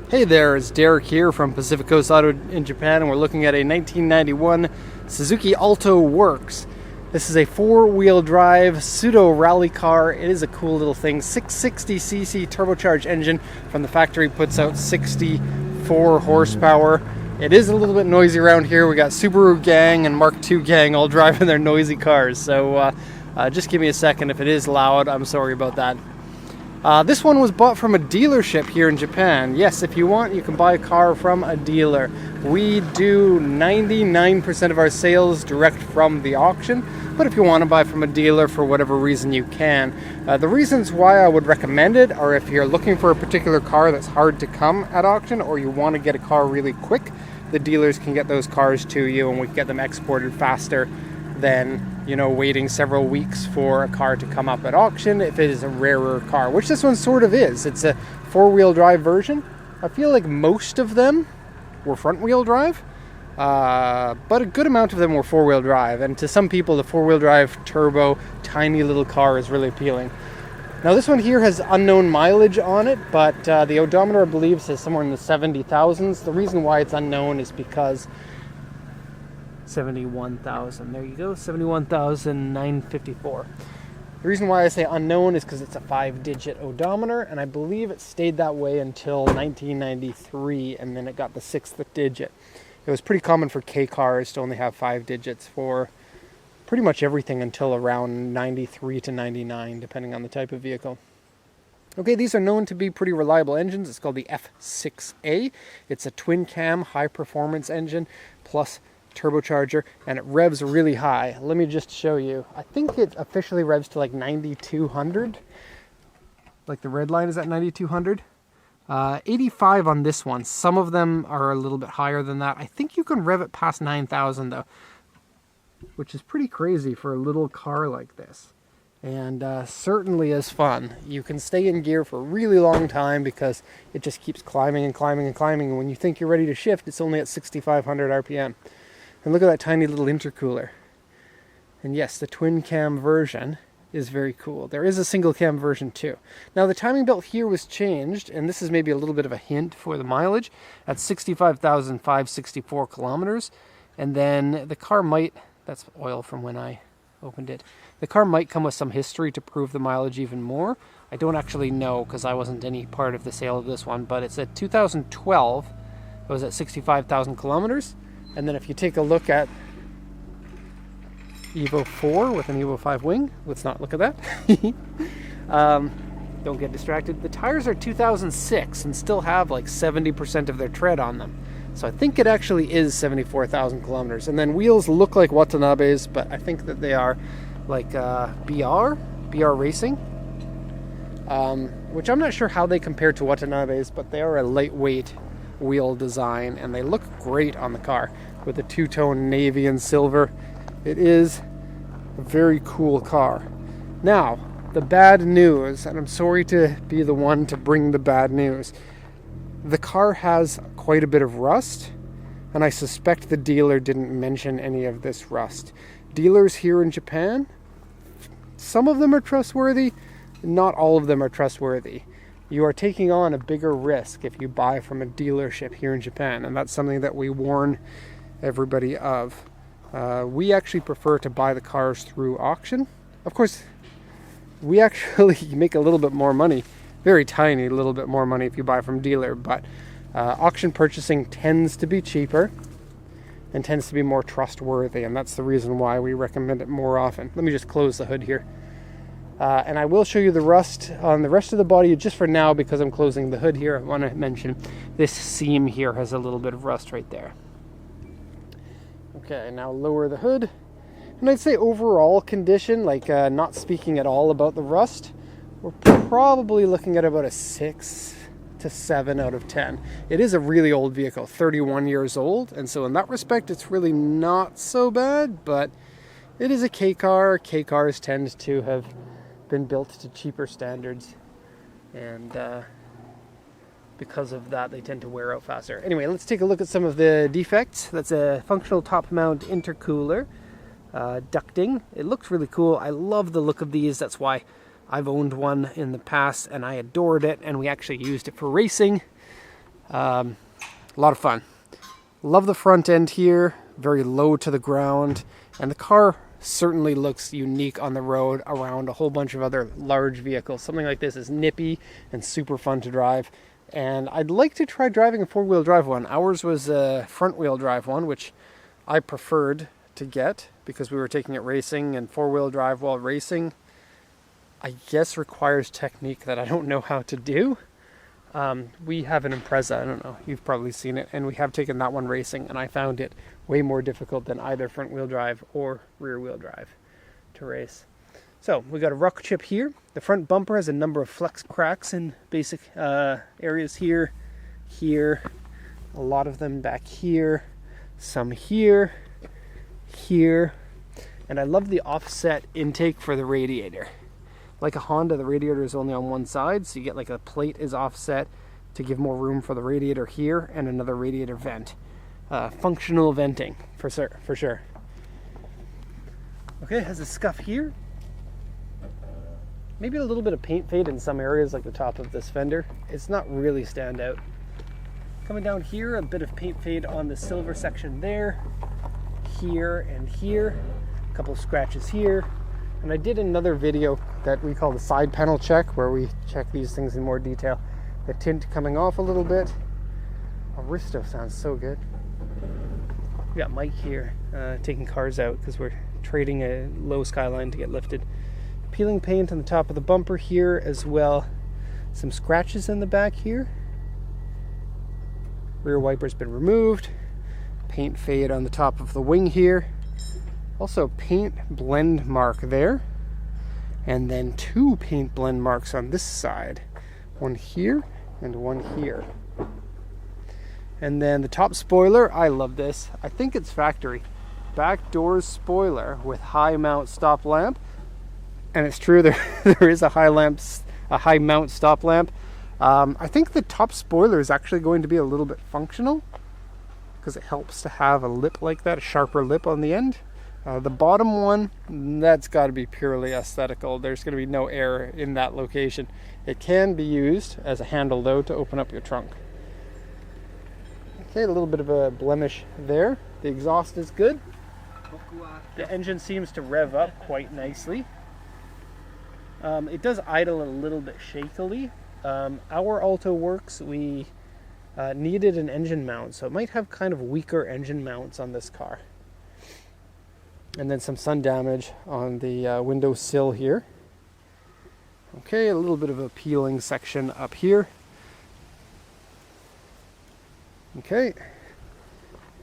Hey there, it's Derek here from Pacific Coast Auto in Japan, and we're looking at a 1991 Suzuki Alto Works. This is a four-wheel drive pseudo rally car. It is a cool little thing. 660cc turbocharged engine from the factory, puts out 64 horsepower. It is a little bit noisy around here. We got Subaru gang and Mark II gang all driving their noisy cars, so just give me a second. If it is loud, I'm sorry about that. This one was bought from a dealership here in Japan. Yes, if you want, you can buy a car from a dealer. We do 99% of our sales direct from the auction, but if you want to buy from a dealer for whatever reason, you can. The reasons why I would recommend it are if you're looking for a particular car that's hard to come at auction, or you want to get a car really quick, the dealers can get those cars to you and we can get them exported faster than, you know, waiting several weeks for a car to come up at auction if it is a rarer car, which this one sort of is. It's a four-wheel drive version. I feel like most of them were front-wheel drive, but a good amount of them were four-wheel drive, and to some people the four-wheel drive turbo tiny little car is really appealing. Now this one here has unknown mileage on it, but the odometer I believe says somewhere in the 70,000s. The reason why it's unknown is because 71,000. There you go, 71,954. The reason why I say unknown is because it's a 5-digit odometer, and I believe it stayed that way until 1993, and then it got the 6th digit. It was pretty common for K cars to only have 5 digits for pretty much everything until around 93 to 99, depending on the type of vehicle. Okay, these are known to be pretty reliable engines. It's called the F6A. It's a twin-cam, high-performance engine, plus turbocharger, and it revs really high. Let me just show you. I think it officially revs to like 9,200. Like the red line is at 9,200. 85 on this one. Some of them are a little bit higher than that. I think you can rev it past 9,000 though, which is pretty crazy for a little car like this. And certainly is fun. You can stay in gear for a really long time because it just keeps climbing and climbing and climbing. And when you think you're ready to shift, it's only at 6,500 RPM. And look at that tiny little intercooler. And yes, the twin cam version is very cool. There is a single cam version too. Now the timing belt here was changed, and this is maybe a little bit of a hint for the mileage, at 65,564 kilometers. And then the car might, that's oil from when I opened it, the car might come with some history to prove the mileage even more. I don't actually know because I wasn't any part of the sale of this one, but it's at 2012. It was at 65,000 kilometers. And then if you take a look at Evo 4 with an Evo 5 wing, let's not look at that. Don't get distracted. The tires are 2006 and still have like 70% of their tread on them. So I think it actually is 74,000 kilometers. And then wheels look like Watanabe's, but I think that they are like BR Racing, which I'm not sure how they compare to Watanabe's, but they are a lightweight wheel design and they look great on the car with the two-tone navy and silver. It is a very cool car. Now the bad news, and I'm sorry to be the one to bring the bad news, the car has quite a bit of rust, and I suspect the dealer didn't mention any of this rust. Dealers here in Japan, some of them are trustworthy, not all of them are trustworthy. You are taking on a bigger risk if you buy from a dealership here in Japan, and that's something that we warn everybody of. We actually prefer to buy the cars through auction. Of course, we actually make a little bit more money, very tiny little bit more money if you buy from dealer, but auction purchasing tends to be cheaper and tends to be more trustworthy, and that's the reason why we recommend it more often. Let me just close the hood here. And I will show you the rust on the rest of the body just for now because I'm closing the hood here. I want to mention this seam here has a little bit of rust right there. Okay, now lower the hood. And I'd say overall condition, like not speaking at all about the rust, we're probably looking at about a 6 to 7 out of 10. It is a really old vehicle, 31 years old, and so in that respect it's really not so bad, but it is a K car. K cars tend to have been built to cheaper standards, and because of that they tend to wear out faster. Anyway, let's take a look at some of the defects. That's a functional top mount intercooler, ducting. It looks really cool. I love the look of these. That's why I've owned one in the past and I adored it, and we actually used it for racing. A lot of fun. Love the front end here, very low to the ground, and the car certainly looks unique on the road around a whole bunch of other large vehicles. Something like this is nippy and super fun to drive, and I'd like to try driving a four-wheel drive one. Ours was a front-wheel drive one, which I preferred to get because we were taking it racing, and four-wheel drive while racing, I guess, requires technique that I don't know how to do. We have an Impreza, I don't know, you've probably seen it, and we have taken that one racing, and I found it way more difficult than either front wheel drive or rear wheel drive to race. So we got a rock chip here. The front bumper has a number of flex cracks in basic areas here, a lot of them back here, some here, and I love the offset intake for the radiator. Like a Honda, the radiator is only on one side, so you get like a plate is offset to give more room for the radiator here and another radiator vent. Functional venting, for sure. Okay, it has a scuff here. Maybe a little bit of paint fade in some areas, like the top of this fender. It's not really stand out. Coming down here, a bit of paint fade on the silver section there, here and here. A couple of scratches here. And I did another video that we call the side panel check, where we check these things in more detail. The tint coming off a little bit. Aristo sounds so good. We got Mike here taking cars out because we're trading a low Skyline to get lifted. Peeling paint on the top of the bumper here as well. Some scratches in the back here. Rear wiper's been removed. Paint fade on the top of the wing here. Also paint blend mark there, and then two paint blend marks on this side, one here and one here. And then the top spoiler, I love this. I think it's factory. Back doors spoiler with high mount stop lamp, and it's true, there is a high mount stop lamp. I think the top spoiler is actually going to be a little bit functional because it helps to have a lip like that, a sharper lip on the end. The bottom one, that's got to be purely aesthetical. There's going to be no air in that location. It can be used as a handle, though, to open up your trunk. Okay, a little bit of a blemish there. The exhaust is good. The engine seems to rev up quite nicely. It does idle a little bit shakily. Our Alto Works, we needed an engine mount, so it might have kind of weaker engine mounts on this car. And then some sun damage on the window sill here. Okay, a little bit of a peeling section up here. Okay,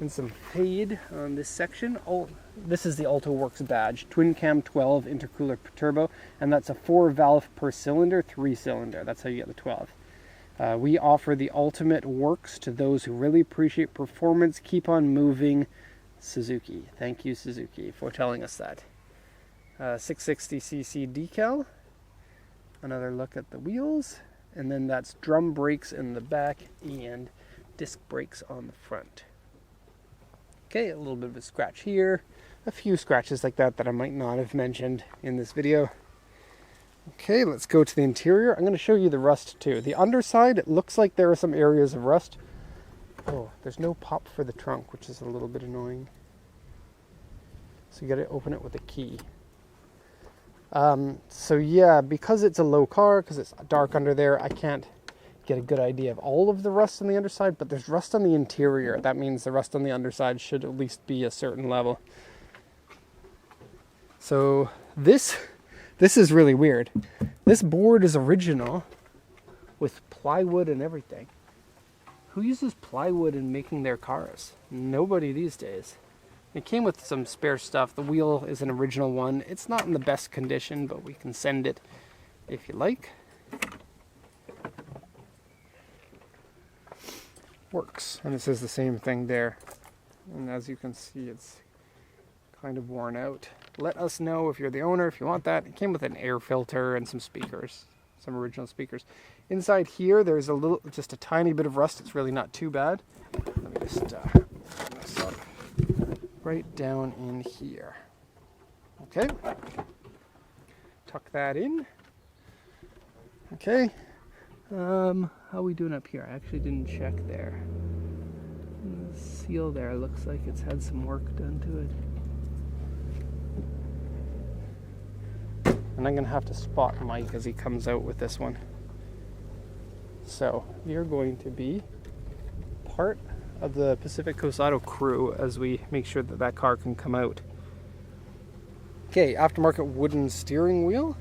and some fade on this section. Oh, this is the Alto Works badge. Twin cam 12 intercooler turbo, and that's a 4-valve per cylinder, 3-cylinder. That's how you get the 12. We offer the ultimate works to those who really appreciate performance. Keep on moving, Suzuki. Thank you, Suzuki, for telling us that. 660cc decal. Another look at the wheels. And then that's drum brakes in the back and disc brakes on the front. Okay, a little bit of a scratch here. A few scratches like that I might not have mentioned in this video. Okay, let's go to the interior. I'm going to show you the rust too. The underside, it looks like there are some areas of rust. Oh, there's no pop for the trunk, which is a little bit annoying. So you got to open it with a key. So yeah, because it's a low car, because it's dark under there, I can't get a good idea of all of the rust on the underside, but there's rust on the interior. That means the rust on the underside should at least be a certain level. So this is really weird. This board is original with plywood and everything. Who uses plywood in making their cars? Nobody these days. It came with some spare stuff. The wheel is an original one. It's not in the best condition, but we can send it if you like. Works. And it says the same thing there. And as you can see, it's kind of worn out. Let us know if you're the owner, if you want that. It came with an air filter and some speakers, some original speakers. Inside here, there's just a tiny bit of rust. It's really not too bad. Let me just put this up right down in here. Okay. Tuck that in. Okay. How are we doing up here? I actually didn't check there. And the seal there looks like it's had some work done to it. And I'm going to have to spot Mike as he comes out with this one. So you're going to be part of the Pacific Coast Auto crew as we make sure that that car can come out. Okay, aftermarket wooden steering wheel.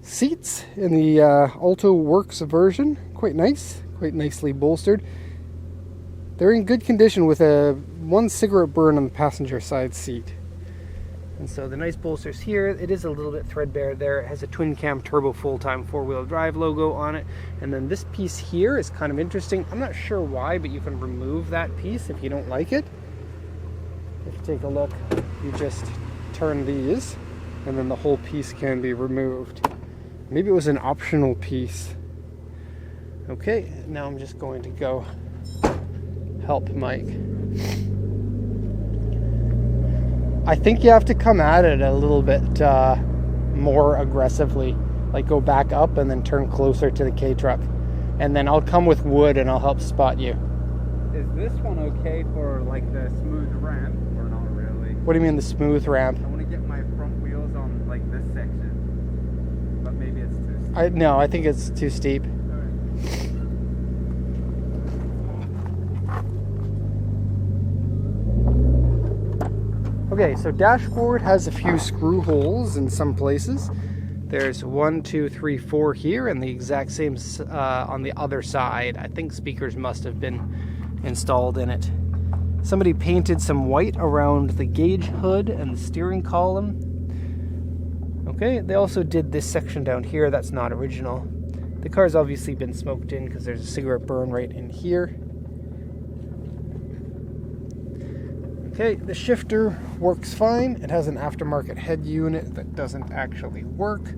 Seats in the Alto Works version. Quite nice, quite nicely bolstered. They're in good condition with one cigarette burn on the passenger side seat. And so the nice bolsters here, it is a little bit threadbare there. It has a twin cam turbo full-time four-wheel drive logo on it. And then this piece here is kind of interesting. I'm not sure why, but you can remove that piece if you don't like it. If you take a look, you just turn these and then the whole piece can be removed. Maybe it was an optional piece. Okay, now I'm just going to go help Mike. I think you have to come at it a little bit more aggressively. Like go back up and then turn closer to the K-truck. And then I'll come with wood and I'll help spot you. Is this one okay for like the smooth ramp or not really? What do you mean the smooth ramp? I want to get my front wheels on like this section. But maybe it's too steep. No, I think it's too steep. Okay, so dashboard has a few screw holes in some places. There's 1, 2, 3, 4 here, and the exact same on the other side. I think speakers must have been installed in it. Somebody painted some white around the gauge hood and the steering column. Okay, they also did this section down here. That's not original. The car's obviously been smoked in because there's a cigarette burn right in here. Okay, the shifter works fine. It has an aftermarket head unit that doesn't actually work.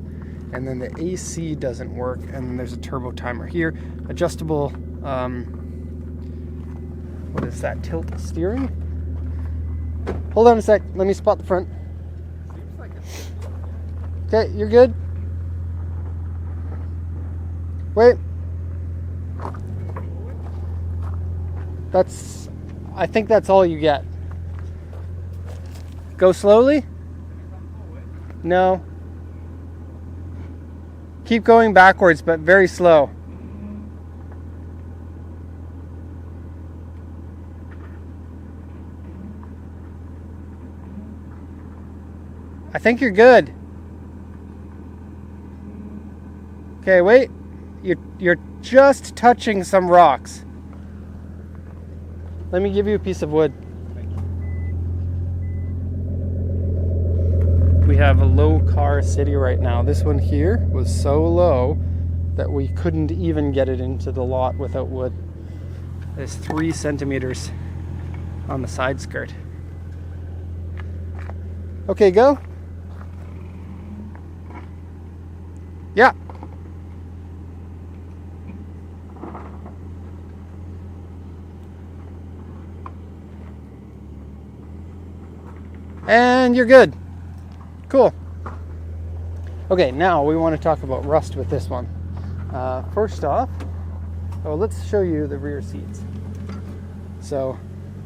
And then the AC doesn't work. And then there's a turbo timer here. Adjustable, what is that, tilt steering? Hold on a sec, let me spot the front. Okay, you're good? Wait. I think that's all you get. Go slowly? No. Keep going backwards, but very slow. I think you're good. Okay, wait. You're just touching some rocks. Let me give you a piece of wood. We have a low car city right now. This one here was so low that we couldn't even get it into the lot without wood. There's 3 centimeters on the side skirt. Okay, go. Yeah. And you're good. Cool. Okay, now we want to talk about rust with this one. First off, let's show you the rear seats. So,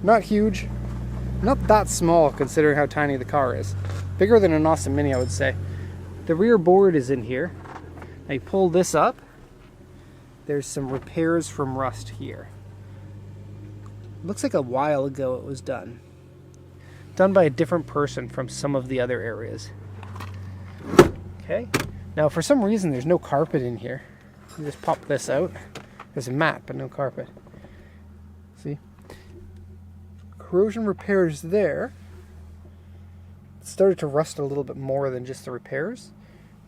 not huge, not that small considering how tiny the car is. Bigger than an Austin Mini, I would say. The rear board is in here. Now you pull this up, there's some repairs from rust here. Looks like a while ago it was done. Done by a different person from some of the other areas. Okay, now for some reason there's no carpet in here. You just pop this out. There's a mat, but no carpet. See? Corrosion repairs there. It started to rust a little bit more than just the repairs.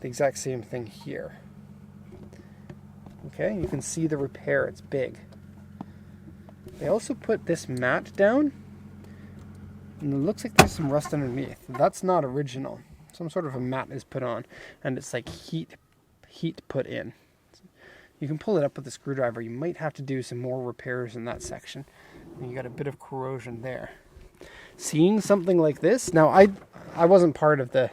The exact same thing here. Okay, you can see the repair, it's big. They also put this mat down, and it looks like there's some rust underneath. That's not original. Some sort of a mat is put on, and it's like heat put in. You can pull it up with a screwdriver. You might have to do some more repairs in that section. And you got a bit of corrosion there. Seeing something like this, now I wasn't part of the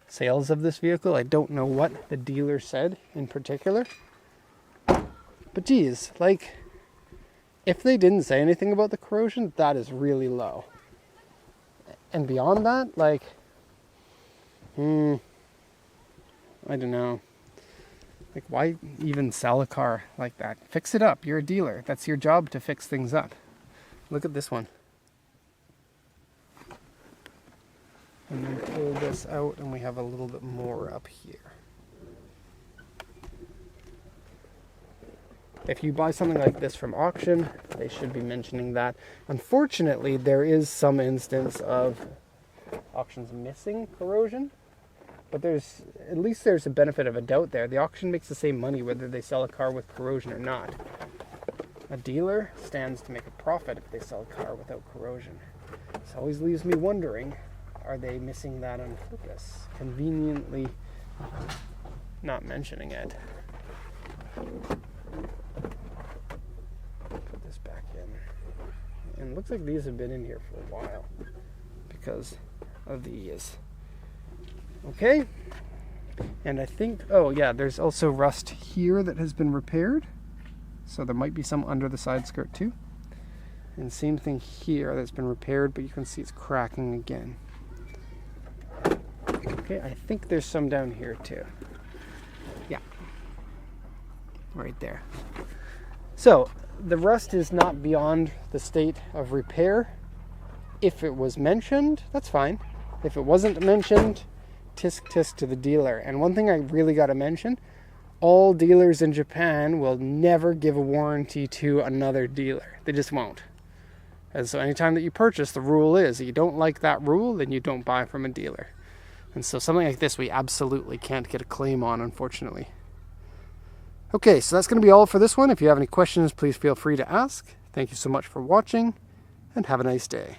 sales of this vehicle. I don't know what the dealer said in particular. But geez, like, if they didn't say anything about the corrosion, that is really low. And beyond that, like, I don't know. Like, why even sell a car like that? Fix it up. You're a dealer. That's your job, to fix things up. Look at this one. And then pull this out, and we have a little bit more up here. If you buy something like this from auction, they should be mentioning that. Unfortunately, there is some instance of auctions missing corrosion, but at least there's a benefit of a doubt there. The auction makes the same money whether they sell a car with corrosion or not. A dealer stands to make a profit if they sell a car without corrosion. This always leaves me wondering, are they missing that on purpose? Conveniently not mentioning it. Put this back in. And it looks like these have been in here for a while because of these. Okay. And I think, oh yeah, there's also rust here that has been repaired. So there might be some under the side skirt too. And same thing here that's been repaired, but you can see it's cracking again. Okay, I think there's some down here too. Yeah. Right there. So the rust is not beyond the state of repair. If it was mentioned, that's fine. If it wasn't mentioned, tisk tisk to the dealer. And one thing I really got to mention, all dealers in Japan will never give a warranty to another dealer. They just won't. And so anytime that you purchase, the rule is, if you don't like that rule, then you don't buy from a dealer. And so something like this, we absolutely can't get a claim on, unfortunately. Okay, so that's going to be all for this one. If you have any questions, please feel free to ask. Thank you so much for watching, and have a nice day.